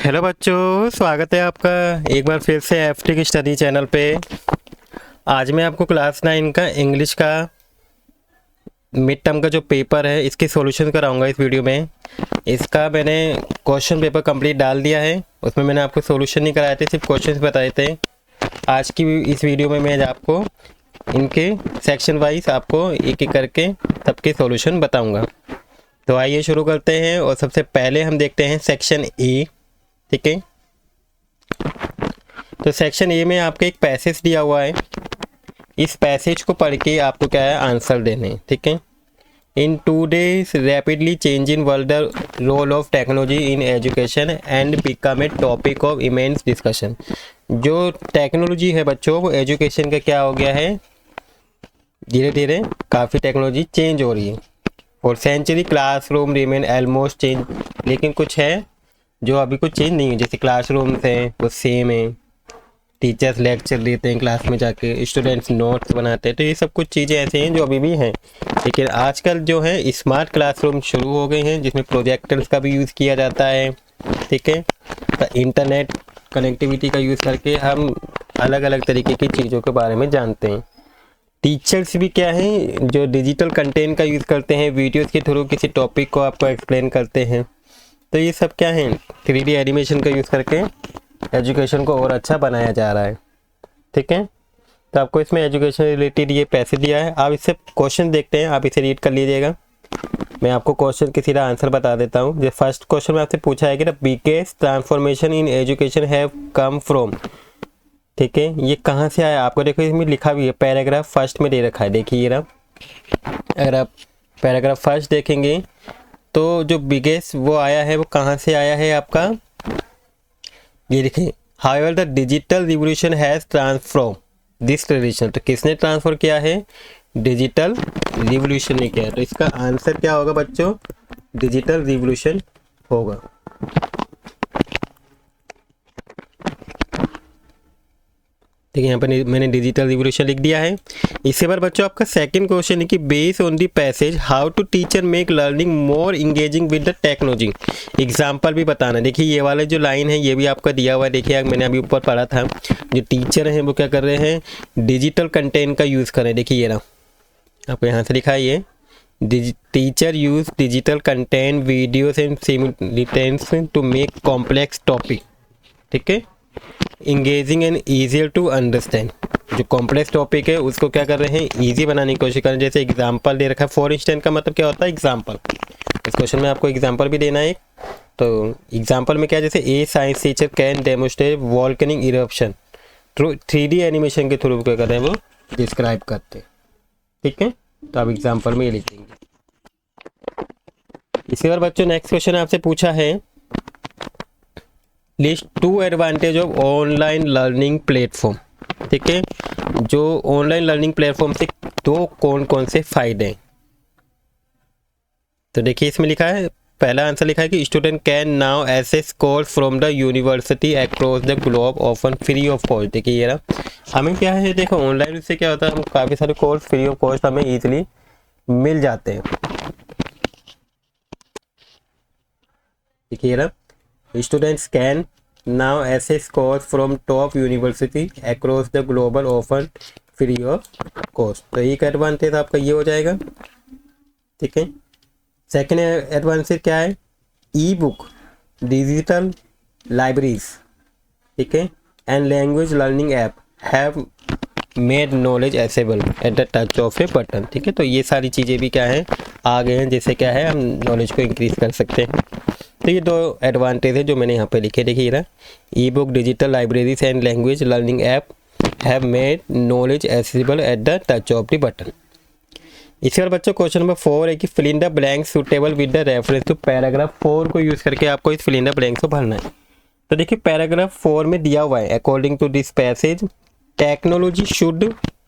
Hello बच्चों, स्वागत है आपका एक बार फिर से एफटी की स्टडी चैनल पे। आज मैं आपको क्लास 9 का इंग्लिश का मिड टर्म का जो पेपर है इसकी सॉल्यूशन कराऊंगा इस वीडियो में। इसका मैंने क्वेश्चन पेपर कंप्लीट डाल दिया है, उसमें मैंने आपको सॉल्यूशन नहीं कराए थे, सिर्फ क्वेश्चंस बताए थे। आज की इस वीडियो में मैं आपको इनके सेक्शन वाइज आपको एक एक करके सबके सॉल्यूशन बताऊँगा। तो आइए शुरू करते हैं और सबसे पहले हम देखते हैं सेक्शन ए। ठीक है, तो सेक्शन ए में आपको एक पैसेज दिया हुआ है। इस पैसेज को पढ़ के आपको क्या है आंसर देने। ठीक है, in today's rapidly changing world the role of technology in education and become a topic of immense discussion. जो टेक्नोलॉजी है बच्चों, वो एजुकेशन का क्या हो गया है, धीरे धीरे काफ़ी टेक्नोलॉजी चेंज हो रही है। और century classroom remain almost change, लेकिन कुछ है जो अभी कुछ चेंज नहीं है। जैसे क्लासरूम्स हैं वो सेम है, टीचर्स लेक्चर देते हैं क्लास में जाके, स्टूडेंट्स नोट्स बनाते हैं, तो ये सब कुछ चीज़ें ऐसे हैं जो अभी भी हैं। लेकिन आजकल जो है स्मार्ट क्लासरूम शुरू हो गए हैं जिसमें प्रोजेक्टर्स का भी यूज़ किया जाता है। ठीक है, तो इंटरनेट कनेक्टिविटी का यूज़ करके हम अलग अलग तरीके की चीज़ों के बारे में जानते हैं। टीचर्स भी क्या हैं जो डिजिटल कंटेंट का यूज़ करते हैं, वीडियोज़ के थ्रू किसी टॉपिक को आपको एक्सप्लेन करते हैं। तो ये सब क्या है 3D एनिमेशन का यूज़ करके एजुकेशन को और अच्छा बनाया जा रहा है। ठीक है, तो आपको इसमें एजुकेशन रिलेटेड ये पैसे दिया है। आप इससे क्वेश्चन देखते हैं, आप इसे रीड कर लीजिएगा। मैं आपको क्वेश्चन की सीधा आंसर बता देता हूँ। जो फर्स्ट क्वेश्चन में आपसे पूछा है कि the biggest transformation in education have come from. ठीक है, ये कहाँ से आया आपको देखो इसमें लिखा भी है, पैराग्राफ फर्स्ट में दे रखा है। देखिए ये रहा, अगर आप पैराग्राफ फर्स्ट देखेंगे तो जो बिगेस्ट वो आया है वो कहाँ से आया है आपका, ये देखिए, however the digital revolution has transform this tradition. तो किसने ट्रांसफर किया है, डिजिटल रिवोल्यूशन ने किया है। तो इसका आंसर क्या होगा बच्चों, डिजिटल रिवोल्यूशन होगा। ठीक है, यहाँ पर मैंने डिजिटल रिवोल्यूशन लिख दिया है। इसके बाद बच्चों आपका सेकंड क्वेश्चन है कि base on the passage how to teacher make learning more engaging with the technology. Example भी बताना। देखिए ये वाला जो लाइन है ये भी आपका दिया हुआ है। देखिए मैंने अभी ऊपर पढ़ा था, जो टीचर हैं वो क्या कर रहे हैं, डिजिटल कंटेंट का यूज़ कर रहे हैं। देखिए ये रहा, आपको यहाँ से लिखा है ये, teacher use digital content videos and simulations to make complex topic. ठीक है, engaging and easier to understand. जो कॉम्प्लेक्स टॉपिक है उसको क्या कर रहे हैं, ईजी बनाने की कोशिश कर रहे हैं। जैसे एग्जाम्पल दे रखा है, फॉर इंस्टेंस का मतलब क्या होता है, एग्जाम्पल। इस क्वेश्चन में आपको एग्जाम्पल भी देना है। तो एग्जाम्पल में क्या है, जैसे ए science teacher can demonstrate volcanic eruption through 3D animation के थ्रू क्या कर रहे हैं, वो डिस्क्राइब करते हैं। ठीक है, तो आप एग्जाम्पल में ये लिखेंगे। इसके बाद बच्चों नेक्स्ट क्वेश्चन आपसे पूछा है, list 2 advantage of online learning platform. ठीक है, जो ऑनलाइन लर्निंग प्लेटफॉर्म से दो कौन कौन से फायदे हैं। तो देखिए इसमें लिखा है, पहला आंसर लिखा है कि student can now access course from the university across the globe often free of cost. देखिए ये रहा, हमें क्या है, देखो ऑनलाइन से क्या होता है, हम काफ़ी सारे कोर्स फ्री ऑफ कॉस्ट हमें ईजिली मिल जाते हैं। देखिए ये रहा, students can now access course from top university across the global often free of cost। तो एक एडवांटेज आपका ये हो जाएगा। ठीक है, सेकेंड एडवांटेज क्या है, ई बुक, डिजिटल लाइब्रेरीज, ठीक है, and language learning app have made knowledge accessible at the touch of a button. ठीक है, तो ये सारी चीज़ें भी क्या है आ गए हैं, जिससे क्या है हम नॉलेज को इंक्रीज कर सकते हैं। तो ये दो एडवांटेज है जो मैंने यहाँ पे लिखे। देखिए ना, e book, digital libraries and language learning app have made knowledge accessible at the touch of the button. इसके बाद बच्चों क्वेश्चन नंबर 4 है कि fill in the blank suitable with the reference to paragraph 4 को यूज़ करके आपको इस fill in the blanks को भरना है। तो देखिए पैराग्राफ 4 में दिया हुआ है, according to this passage technology should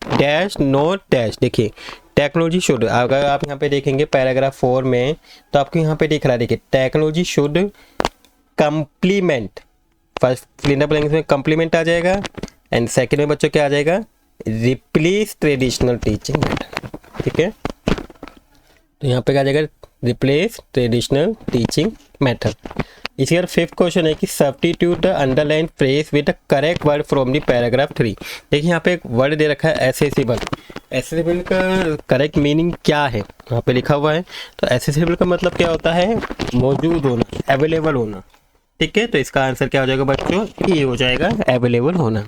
dash not dash. देखिए टेक्नोलॉजी शुड, अगर आप यहाँ पे देखेंगे पैराग्राफ 4 में तो आपको यहाँ पे दिख रहा है, देखिए technology should complement, first fill in the blanks में कंप्लीमेंट आ जाएगा, एंड सेकंड में बच्चों क्या आ जाएगा, रिप्लेस ट्रेडिशनल टीचिंग मेथड। ठीक है, तो यहाँ पे क्या आ जाएगा, रिप्लेस ट्रेडिशनल टीचिंग मेथड। इसके बाद फिफ्थ क्वेश्चन है कि substitute the underline phrase with the correct word from the paragraph 3। देखिए यहाँ पे एक वर्ड दे रखा है एसेसिबल। एसेसिबल का करेक्ट मीनिंग क्या है यहाँ पे लिखा हुआ है। तो एसेसिबल का मतलब क्या होता है, मौजूद होना, अवेलेबल होना। ठीक है, तो इसका आंसर क्या हो जाएगा बच्चों, ये हो जाएगा अवेलेबल होना।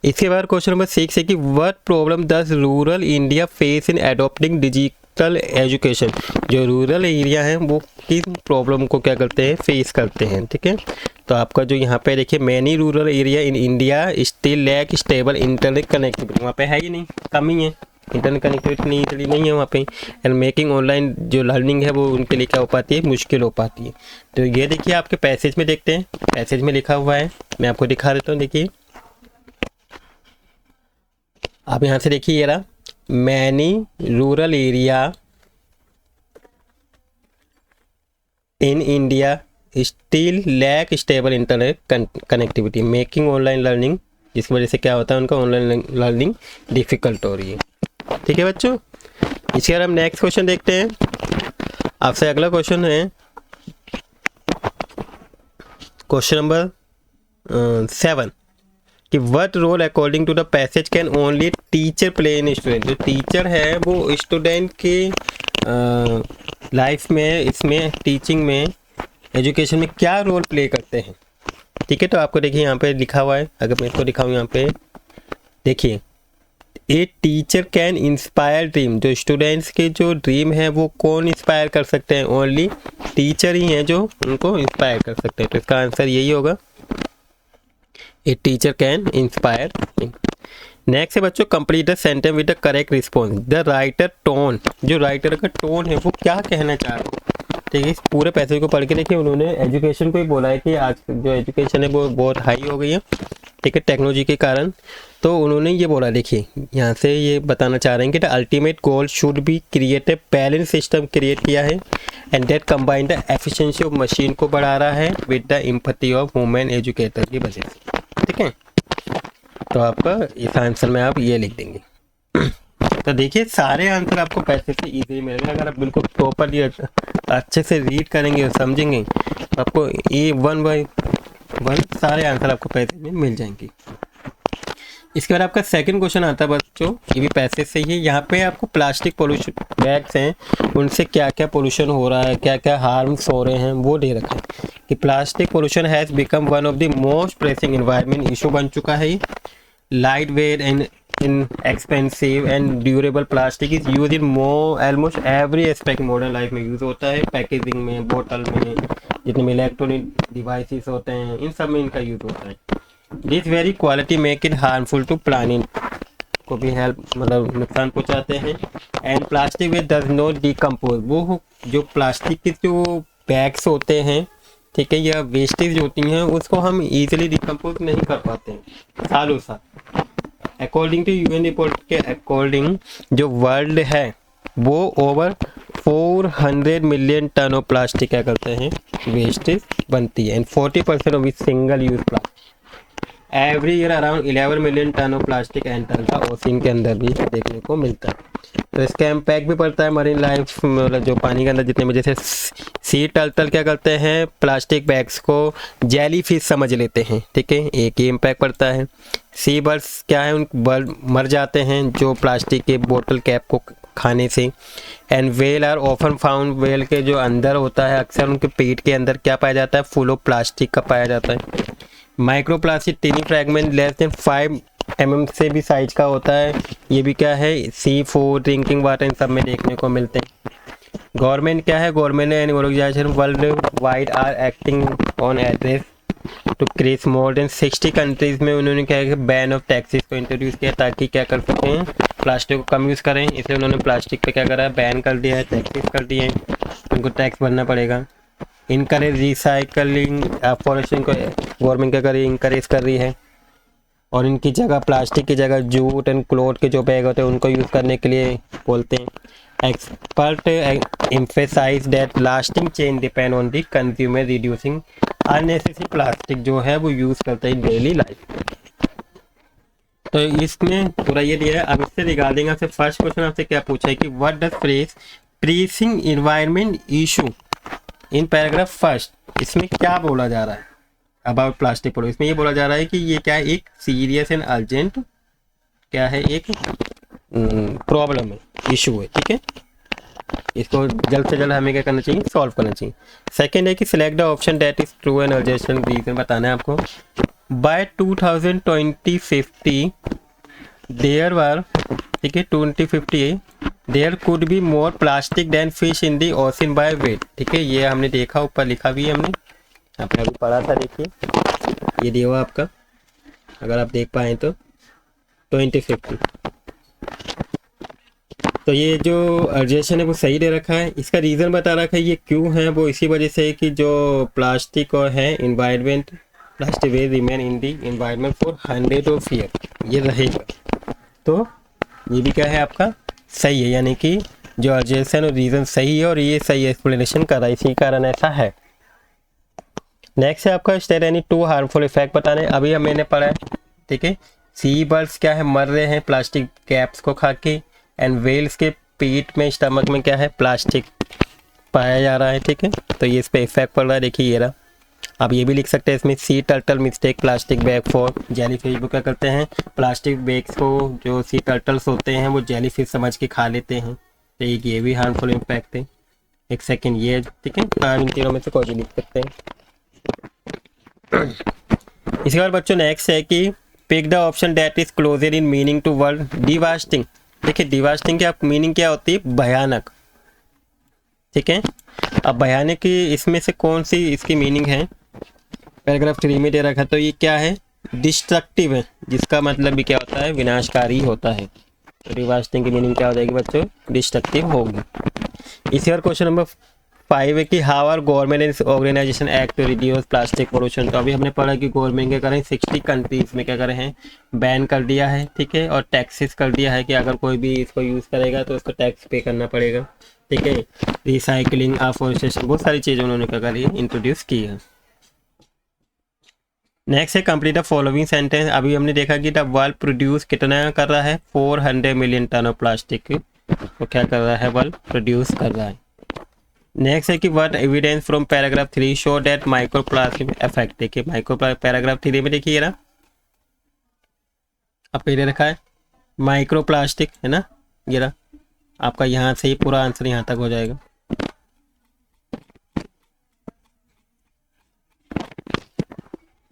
इसके बाद क्वेश्चन नंबर 6 है कि what problem does rural India face in adopting digital education. जो रूरल एरिया है वो किस प्रॉब्लम को क्या करते हैं, फेस करते हैं। ठीक है, तो आपका जो यहाँ पे देखिए, many rural area in India still lack stable internet connectivity. वहाँ पे है ही नहीं, कमी है, इंटरनेट कनेक्टिविटी नहीं, इसलिए नहीं है वहाँ पे। एंड मेकिंग ऑनलाइन जो लर्निंग है वो उनके लिए क्या हो पाती है, मुश्किल हो पाती है। तो ये देखिए आपके पैसेज में देखते हैं, पैसेज में लिखा हुआ है, मैं आपको दिखा देता हूँ। देखिए आप यहाँ से देखिए, ये रहा, many rural area in India still lack stable internet connectivity, making online learning, जिस वजह से क्या होता है उनका ऑनलाइन लर्निंग डिफ़िकल्ट हो रही है। ठीक है बच्चों, इसके बाद हम नेक्स्ट क्वेश्चन देखते हैं। आपसे अगला क्वेश्चन है क्वेश्चन नंबर 7 कि what role according to the passage can only teacher play in student. जो टीचर है वो स्टूडेंट के लाइफ में, इसमें टीचिंग में, एजुकेशन में क्या रोल प्ले करते हैं। ठीक है, तो आपको देखिए यहाँ पे लिखा हुआ है, अगर मैं इसको दिखाऊँ यहाँ पे देखिए, a teacher can inspire dream. जो स्टूडेंट्स के जो ड्रीम है वो कौन इंस्पायर कर सकते हैं, ओनली टीचर ही हैं जो उनको इंस्पायर कर सकते हैं। तो इसका आंसर यही होगा, a teacher can inspire dream. Next है बच्चों, complete the sentence with the correct response. The writer tone, जो राइटर का टोन है वो क्या कहना चाह रहे हैं। ठीक है, इस पूरे पैसेज को पढ़ के देखिए, उन्होंने एजुकेशन को ही बोला है कि आज जो एजुकेशन है वो बहुत हाई हो गई है। ठीक है, टेक्नोलॉजी के कारण। तो उन्होंने ये बोला, देखिए यहाँ से ये बताना चाह रहे हैं कि the ultimate goal should be create a balance system create किया है and that combine the efficiency of machine को बढ़ा रहा है with the empathy of women educator की वजह से। ठीक है, तो आपका इस आंसर में आप ये लिख देंगे। तो देखिए सारे आंसर आपको पैसे से इजीली मिलेंगे अगर आप बिल्कुल प्रॉपरली अच्छे से रीड करेंगे और समझेंगे, तो आपको ये 1 बाय 1 सारे आंसर आपको पैसे में मिल जाएंगे। इसके बाद आपका सेकंड क्वेश्चन आता है बच्चों, ये भी पैसे से ही। यहाँ पे आपको प्लास्टिक पोल्यूशन बैग्स हैं, उनसे क्या क्या पोल्यूशन हो रहा है, क्या क्या हार्म्स हो रहे हैं वो दे रखा है कि plastic pollution has become one of the most pressing environment issue बन चुका है। Light weight and inexpensive and durable plastic is used in almost every aspect modern life में यूज़ होता है। पैकेजिंग में, बोतल में, जितने में इलेक्ट्रॉनिक डिवाइसेस होते हैं इन सब में इनका यूज़ होता है। This very quality make it harmful to planet को भी हेल्प, मतलब नुकसान पहुँचाते हैं। एंड प्लास्टिक वे डज नॉट डिकम्पोज, वो जो प्लास्टिक के जो बैग्स होते हैं, ठीक है, या वेस्टेज होती हैं, उसको हम इजीली डिकम्पोज नहीं कर पाते हैं सालों साल। अकॉर्डिंग टू यूएन रिपोर्ट के अकॉर्डिंग जो वर्ल्ड है वो over 400 million ton of plastic क्या करते हैं, वेस्टेज बनती है। एंड 40% ऑफ इस single use plastic. Every year around 11 million ton of plastic enter का ओशन के अंदर भी देखने को मिलता है। तो इसका इम्पैक्ट भी पड़ता है मरीन लाइफ, मतलब जो पानी के अंदर जितने में, जैसे सी टर्टल क्या करते हैं, प्लास्टिक बैग्स को जेली फिश समझ लेते हैं। ठीक है, एक ही इम्पैक्ट पड़ता है। सी बर्ड्स क्या है, उन बर्ड मर जाते हैं जो प्लास्टिक के बोतल कैप को खाने से। And whale are often found, whale के जो अंदर होता है अक्सर उनके पेट के अंदर क्या पाया जाता है, फुल ऑफ प्लास्टिक का पाया जाता है। Micro plastic टिनी fragment less than 5 mm से भी साइज का होता है। ये भी क्या है, सी फूड, ड्रिंकिंग वाटर, इन सब में देखने को मिलते हैं। गवर्नमेंट क्या है, government and organization worldwide are acting on address to create more than 60 countries में उन्होंने क्या है, बैन ऑफ टैक्सेस को इंट्रोड्यूस किया ताकि क्या कर सकें, प्लास्टिक को कम यूज़ करें। इसलिए उन्होंने प्लास्टिक पे क्या करा है, बैन कर दिया है, टैक्सेस कर दिए हैं, उनको टैक्स भरना पड़ेगा। इनकरेज रिसाइकलिंग फॉरेस्टिंग को गवर्नमेंट क्या कर रही है, इनकरेज कर रही है। और इनकी जगह प्लास्टिक की जगह जूट एंड क्लॉथ के जो बैग होते हैं उनको यूज़ करने के लिए बोलते हैं। Expert emphasize that lasting change depend on the consumer reducing unnecessary plastic जो है वो यूज़ करते हैं डेली लाइफ। तो इसमें पूरा ये दिया है। अब इससे रिगार्डिंग आपसे फर्स्ट क्वेश्चन आपसे क्या पूछा है कि what does phrase pressing environment issue in paragraph first इसमें क्या बोला जा रहा है अबाउट प्लास्टिक पोल्यूशन, इसमें ये बोला जा रहा है कि ये क्या है, एक सीरियस एंड अर्जेंट क्या है, एक प्रॉब्लम है, इशू है, ठीक है। इसको जल्द से जल्द हमें क्या करना चाहिए, सॉल्व करना चाहिए। सेकंड है कि select the option that is true and urgent reason बताना है आपको। बाय 2050 देयर वर, ठीक है, 2050 there could be more plastic than fish in the ocean by weight, ठीक है। ये हमने देखा, ऊपर लिखा भी है हमने, आपने अभी पढ़ा था, देखिए ये दिया हुआ आपका, अगर आप देख पाए तो 2050। तो ये जो अर्जेशन है वो सही दे रखा है। इसका रीज़न बता रखा है ये क्यों है, वो इसी वजह से कि जो प्लास्टिक और है environment, plastic way remain in the environment for 100 of year, ये रहेगा। तो ये भी क्या है आपका सही है, यानी कि जो अर्जेशन और रीज़न सही है और ये सही एक्सप्लेनेशन कर रहा है, इसी कारण ऐसा है। नेक्स्ट है आपका स्टेट एनी 2 हार्मफुल इफेक्ट बताने, अभी हम मैंने पढ़ा है, ठीक है। सी बर्ड्स क्या है, मर रहे हैं प्लास्टिक कैप्स को खा के, एंड वेल्स के पेट में, स्टमक में क्या है, प्लास्टिक पाया जा रहा है, ठीक है। तो ये इस पर इफेक्ट पड़ रहा है, देखिए ये रहा। आप ये भी लिख सकते हैं इसमें, sea turtle mistake plastic bag for jellyfish, वो क्या करते हैं, प्लास्टिक बैग्स को, जो सी टर्टल्स होते हैं वो जेलीफिश समझ के खा लेते हैं। तो ये भी हार्मफुल इम्पैक्ट है। एक सेकेंड ये, ठीक है, इन तीनों में से कोई भी लिख सकते हैं। इसके बाद बच्चों नेक्स्ट है कि pick the option that is closer in meaning to word devastating. देखिए डिवास्टिंग की मीनिंग क्या होती है, भयानक, ठीक है। अब भयानक की इसमें से कौन सी इसकी मीनिंग है, पैराग्राफ 3 में दे रखा, तो ये क्या है, डिस्ट्रक्टिव है, जिसका मतलब भी क्या होता है, विनाशकारी होता है। तो डिवास्टिंग की मीनिंग क्या हो जाएगी बच्चों, डिस्ट्रक्टिव होगी। इसी और क्वेश्चन नंबर 5 है कि how are government and organization act to reduce plastic pollution. तो अभी हमने पढ़ा कि गवर्नमेंट क्या करें, 60 कंट्रीज में क्या करे हैं, बैन कर दिया है, ठीक है, और टैक्सेस कर दिया है कि अगर कोई भी इसको यूज़ करेगा तो उसको टैक्स पे करना पड़ेगा, ठीक है। रिसाइकलिंग, अफॉरेस्टेशन, बहुत सारी चीज़ें उन्होंने क्या करी है, इंट्रोड्यूस की है। नेक्स्ट है कंप्लीट द फॉलोइंग सेंटेंस। अभी हमने देखा कि द वर्ल्ड प्रोड्यूस कितना कर रहा है, 400 मिलियन टन ऑफ प्लास्टिक वो क्या कर रहा है, वर्ल्ड प्रोड्यूस कर रहा है। नेक्स्ट है कि what evidence from paragraph 3 show that micro plastic effect. देखिए माइक्रो पैराग्राफ 3 में देखिए ना, आपको ये रखा है माइक्रो प्लास्टिक, है ना, ये रहा आपका, यहाँ से ही पूरा आंसर यहाँ तक हो जाएगा।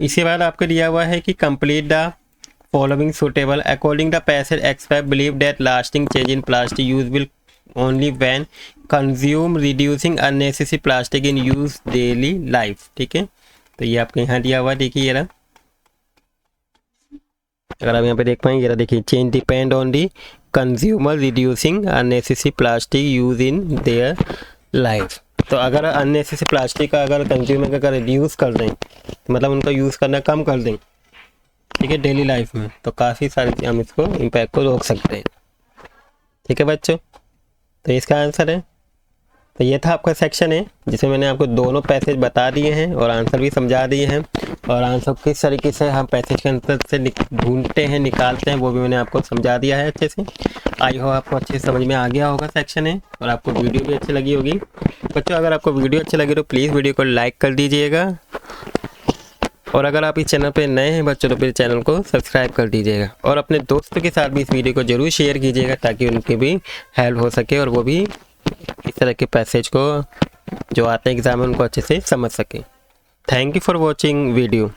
इसके बाद आपको दिया हुआ है कि complete the following suitable according the passage expert believe that lasting change in plastic use will only when consume reducing unnecessary plastic in use daily life, ठीक है। तो ये आपके यहाँ दिया हुआ, देखिए ये रहा, अगर आप यहाँ पे देख पाएंगे, ये रहा, देखिए change depend on the consumer reducing unnecessary plastic use in their life. तो अगर अननेसेसरी प्लास्टिक का अगर कंज्यूमर का अगर रिड्यूस कर दें, मतलब उनका यूज़ करना कम कर दें, ठीक है, डेली लाइफ में, तो काफ़ी सारी हम इसको इम्पैक्ट को रोक सकते हैं, ठीक है बच्चों। तो इसका आंसर है, तो ये था आपका सेक्शन है जिसमें मैंने आपको दोनों पैसेज बता दिए हैं और आंसर भी समझा दिए हैं, और आंसर किस तरीके से हम पैसेज के आंसर से ढूंढते हैं, निकालते हैं, वो भी मैंने आपको समझा दिया है अच्छे से। आई हो आपको अच्छे से समझ में आ गया होगा सेक्शन है, और आपको वीडियो भी अच्छी लगी होगी। बच्चों अगर आपको वीडियो अच्छी लगी तो प्लीज़ वीडियो को लाइक कर दीजिएगा, और अगर आप इस चैनल पर नए हैं बच्चों तो फिर चैनल को सब्सक्राइब कर दीजिएगा, और अपने दोस्तों के साथ भी इस वीडियो को ज़रूर शेयर कीजिएगा ताकि उनकी भी हेल्प हो सके और वो भी इस तरह के पैसेज को जो आते हैं एग्जाम में उनको अच्छे से समझ सकें। Thank you for watching video.